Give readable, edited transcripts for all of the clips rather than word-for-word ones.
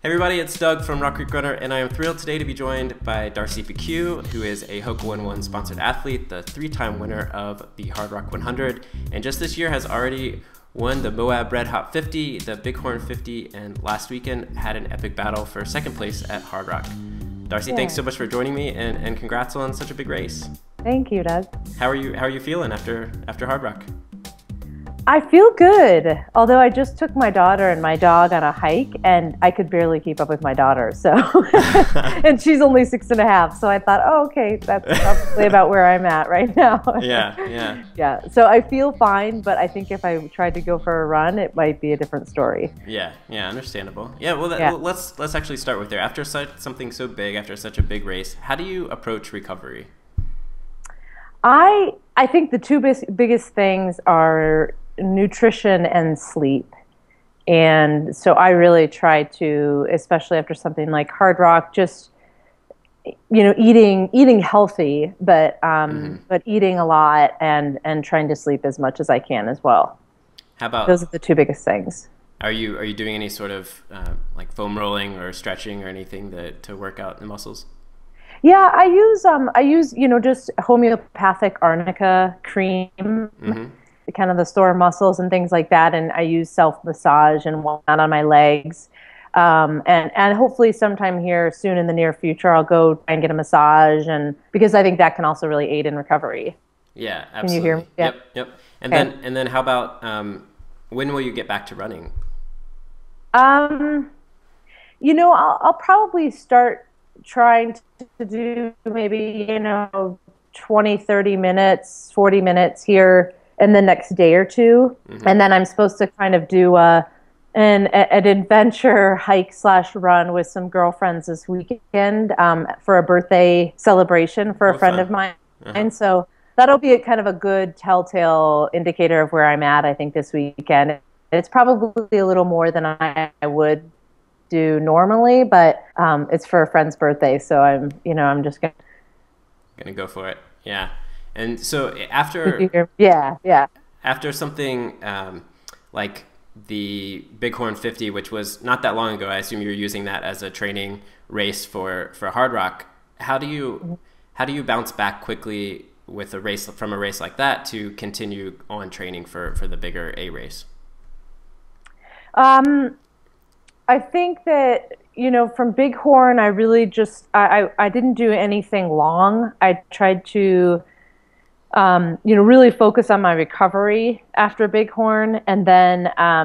Hey everybody, it's Doug from Rock Creek Runner, and I am thrilled today to be joined by Darcy Piceu, who is a Hoka 1-1 sponsored athlete, the 3-time winner of the Hard Rock 100, and just this year has already won the Moab Red Hot 50, the Bighorn 50, and last weekend had an epic battle for second place at Hard Rock. Darcy, thanks so much for joining me, and congrats on such a big race. Thank you, Doug. How are you feeling after Hard Rock? I feel good, although I just took my daughter and my dog on a hike, and I could barely keep up with my daughter. So, and she's only 6.5. So I thought, oh, okay, that's probably about where I'm at right now. Yeah. So I feel fine, but I think if I tried to go for a run, it might be a different story. Yeah, understandable. Yeah, well, let's actually start with there. After something so big, after such a big race, how do you approach recovery? I think the two biggest things are nutrition and sleep. And so I really try to, especially after something like Hard Rock, just, eating healthy, but eating a lot and trying to sleep as much as I can as well. How about those are the two biggest things? Are you doing any sort of like foam rolling or stretching or anything to work out the muscles? Yeah, I use just homeopathic arnica cream. Mm-hmm. Kind of the store muscles and things like that, and I use self-massage and whatnot on my legs, and hopefully sometime here soon in the near future I'll go try and get a massage, and because I think that can also really aid in recovery. Yeah, absolutely. Can you hear me? Yeah. Yep. And then how about when will you get back to running? I'll probably start trying to do maybe 20, 30 minutes, 40 minutes here in the next day or two. Mm-hmm. And then I'm supposed to kind of do an adventure hike / run with some girlfriends this weekend for a birthday celebration for a friend of mine. Uh-huh. And so that'll be a good telltale indicator of where I'm at, I think, this weekend. It's probably a little more than I would do normally, but it's for a friend's birthday. So I'm just gonna go for it. Yeah. And so after after something like the Bighorn 50, which was not that long ago, I assume you're using that as a training race for Hard Rock. How do you bounce back quickly with a race like that to continue on training for the bigger A race? I think that from Bighorn, I really just I didn't do anything long. I tried to really focus on my recovery after Bighorn, and then I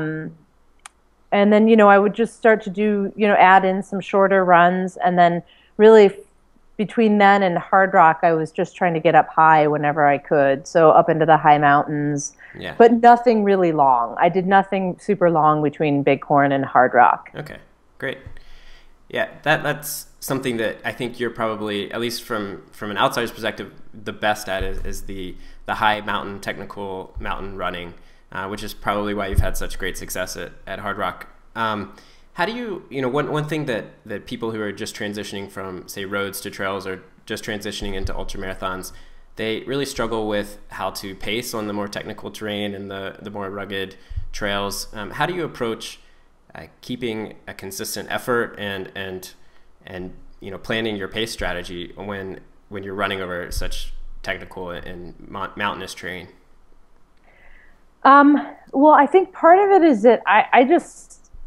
would just start to do add in some shorter runs, and then really between then and Hard Rock, I was just trying to get up high whenever I could, so up into the high mountains. Yeah. But nothing really long. I did nothing super long between Bighorn and Hard Rock. Okay, great. Yeah, that's something that I think you're probably, at least from an outsider's perspective, the best at is the high mountain, technical mountain running, which is probably why you've had such great success at Hard Rock. How do you one thing that people who are just transitioning from, say, roads to trails or just transitioning into ultramarathons, they really struggle with how to pace on the more technical terrain and the more rugged trails. How do you approach keeping a consistent effort and planning your pace strategy when you're running over such technical and mountainous terrain? Well, I think part of it is that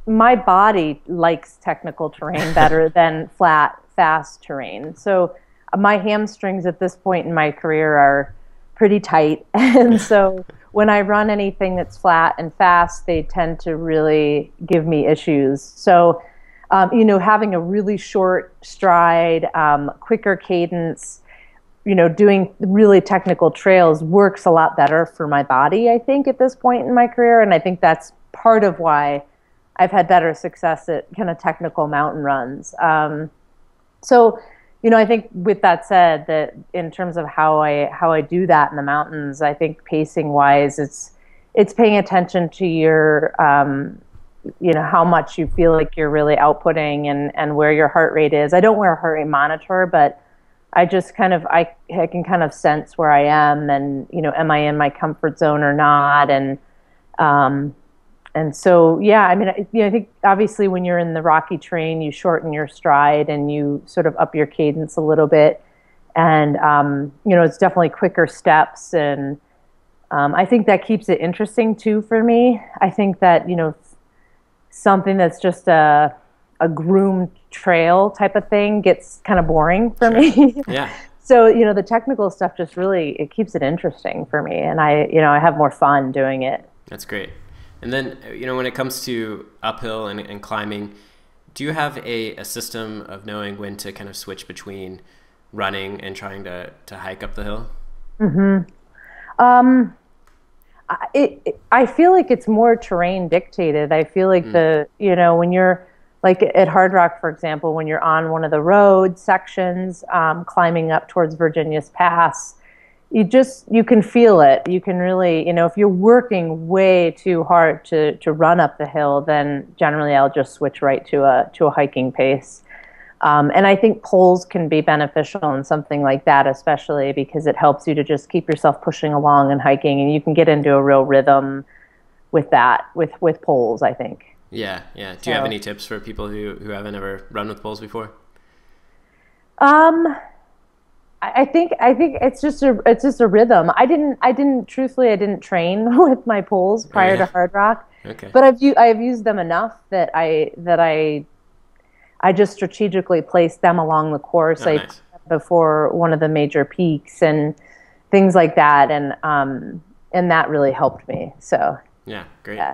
my body likes technical terrain better than flat, fast terrain. So my hamstrings at this point in my career are pretty tight. And so when I run anything that's flat and fast, they tend to really give me issues. So, having a really short stride, quicker cadence, doing really technical trails works a lot better for my body, I think, at this point in my career. And I think that's part of why I've had better success at kind of technical mountain runs. I think with that said, that in terms of how I do that in the mountains, I think pacing wise, it's paying attention to your, how much you feel like you're really outputting and where your heart rate is. I don't wear a heart rate monitor, but I just I can kind of sense where I am and, am I in my comfort zone or not? And And so, yeah, I mean, I think obviously when you're in the rocky terrain, you shorten your stride and you sort of up your cadence a little bit. And, it's definitely quicker steps. And I think that keeps it interesting too for me. I think that, something that's just a groomed trail type of thing gets kind of boring for Sure. me. Yeah. So, the technical stuff just really, it keeps it interesting for me. And I have more fun doing it. That's great. And then, when it comes to uphill and climbing, do you have a system of knowing when to kind of switch between running and trying to hike up the hill? Mm-hmm. Um, I feel like it's more terrain dictated. I feel like when you're like at Hard Rock, for example, when you're on one of the road sections, climbing up towards Virginia's Pass, you can feel it. You can really, if you're working way too hard to run up the hill, then generally I'll just switch right to a hiking pace. And I think poles can be beneficial in something like that, especially because it helps you to just keep yourself pushing along and hiking, and you can get into a real rhythm with that, with poles, I think. Yeah, yeah. Do you have any tips for people who haven't ever run with poles before? Um, I think it's just a rhythm. I didn't train with my poles prior to Hard Rock, Okay. but I've used them enough that I just strategically placed them along the course. Oh, nice. Before one of the major peaks and things like that, and that really helped me. So Yeah, great. yeah.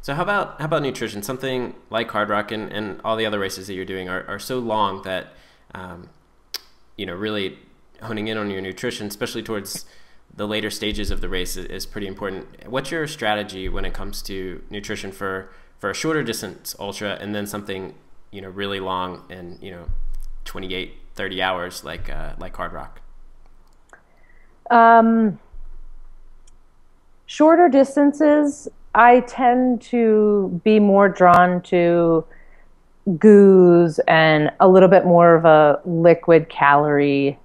So how about nutrition? Something like Hard Rock and all the other races that you're doing are so long that really honing in on your nutrition, especially towards the later stages of the race, is pretty important. What's your strategy when it comes to nutrition for a shorter distance ultra, and then something really long and 28, 30 hours like Hard Rock? Shorter distances, I tend to be more drawn to goos and a little bit more of a liquid calorie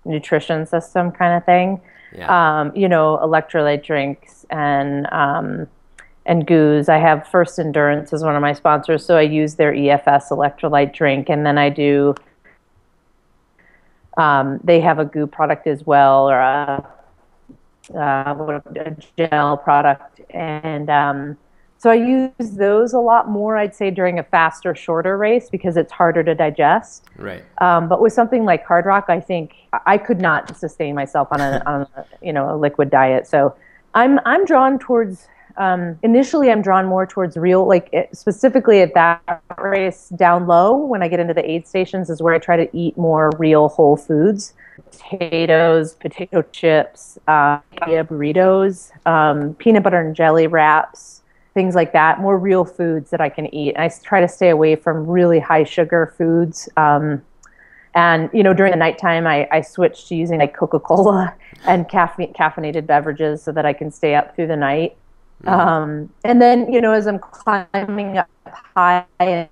nutrition system kind of thing. Yeah. Electrolyte drinks and goos. I have First Endurance as one of my sponsors, so I use their EFS electrolyte drink, and then I do. They have a goo product as well, or a gel product, and so I use those a lot more, I'd say, during a faster, shorter race because it's harder to digest. Right. But with something like Hard Rock, I think I could not sustain myself on a liquid diet. So I'm drawn towards. Initially, I'm drawn more towards real, specifically at that race down low. When I get into the aid stations, is where I try to eat more real whole foods, potatoes, potato chips, burritos, peanut butter and jelly wraps, things like that. More real foods that I can eat. And I try to stay away from really high sugar foods. And during the nighttime, I switched to using Coca-Cola and caffeinated beverages so that I can stay up through the night. And then, as I'm climbing up high and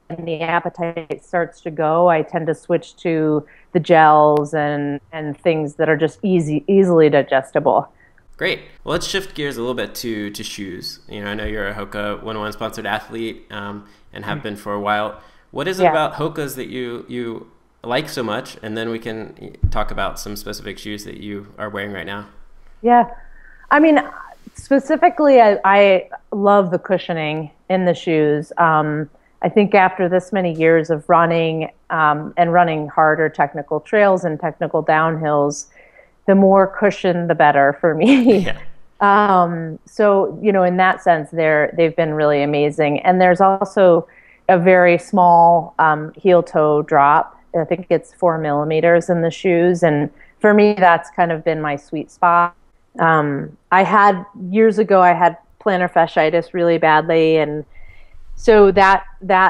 the appetite starts to go, I tend to switch to the gels and things that are just easily digestible. Great. Well, let's shift gears a little bit to shoes. I know you're a Hoka 101 sponsored athlete and have been for a while. What is it about Hoka's that you like so much? And then we can talk about some specific shoes that you are wearing right now. Yeah. I mean, specifically, I love the cushioning in the shoes. I think after this many years of running and running harder technical trails and technical downhills, the more cushion, the better for me. Yeah. So, in that sense, they've been really amazing. And there's also a very small heel toe drop. I think it's 4 millimeters in the shoes. And for me, that's kind of been my sweet spot. Years ago, I had plantar fasciitis really badly. And so that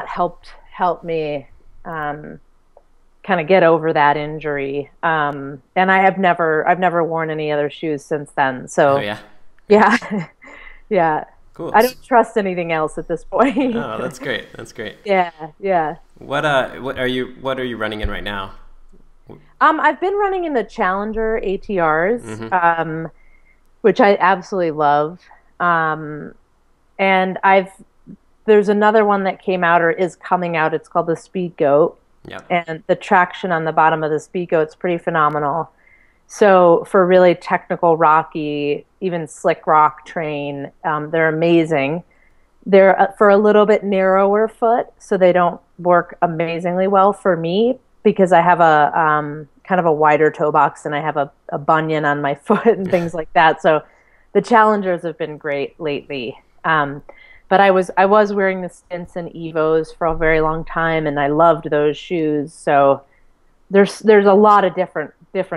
helped me kind of get over that injury. And I've never worn any other shoes since then. So yeah. Yeah. Cool. I don't trust anything else at this point. Oh, that's great. That's great. Yeah. Yeah. What are you running in right now? I've been running in the Challenger ATRs, Mm-hmm. which I absolutely love. And there's another one that came out or is coming out. It's called the Speed Goat. Yep. And the traction on the bottom of the Speed Goat's pretty phenomenal. So for really technical, rocky, even slick rock terrain, they're amazing. They're for a little bit narrower foot, so they don't work amazingly well for me because I have a kind of a wider toe box and I have a bunion on my foot and things like that. So the Challengers have been great lately. But I was wearing the Stints and Evos for a very long time, and I loved those shoes. So there's a lot of different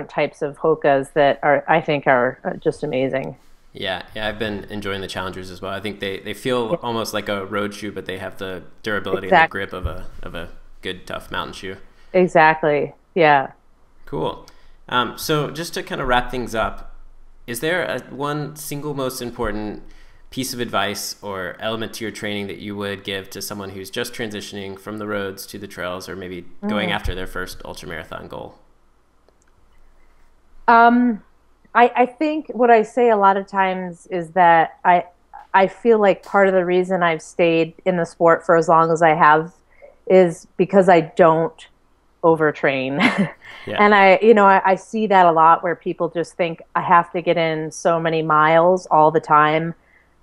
types of Hokas that I think are just amazing. Yeah, I've been enjoying the Challengers as well. I think they feel almost like a road shoe, but they have the durability and the grip of a good, tough mountain shoe. Exactly. Yeah. Cool. So just to kind of wrap things up, is there one single most important piece of advice or element to your training that you would give to someone who's just transitioning from the roads to the trails, or maybe going after their first ultramarathon goal? I think what I say a lot of times is that I feel like part of the reason I've stayed in the sport for as long as I have is because I don't overtrain. Yeah. And I see that a lot where people just think I have to get in so many miles all the time.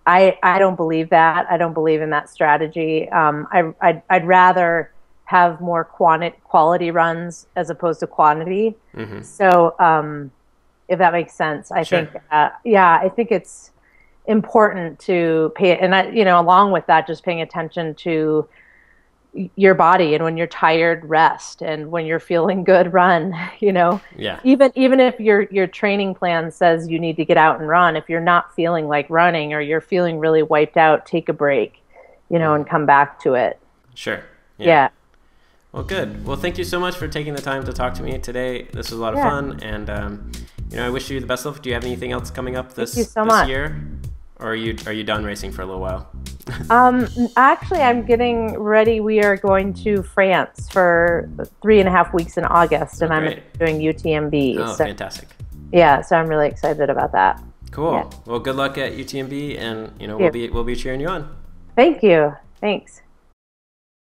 I don't believe that. I don't believe in that strategy. I'd rather have more quality runs as opposed to quantity. Mm-hmm. So if that makes sense, I think I think it's important to pay, and along with that, just paying attention to your body, and when you're tired, rest, and when you're feeling good, run. Yeah. Even if your training plan says you need to get out and run, if you're not feeling like running or you're feeling really wiped out, take a break, and come back to it. Sure. Yeah. Well, good. Well, thank you so much for taking the time to talk to me today. This was a lot of fun, and I wish you the best of luck. Do you have anything else coming up this year, or are you done racing for a little while? Actually, I'm getting ready. We are going to France for 3.5 weeks in August, and I'm doing UTMB. Oh, fantastic! Yeah, so I'm really excited about that. Cool. Yeah. Well, good luck at UTMB, and we'll be cheering you on. Thank you. Thanks.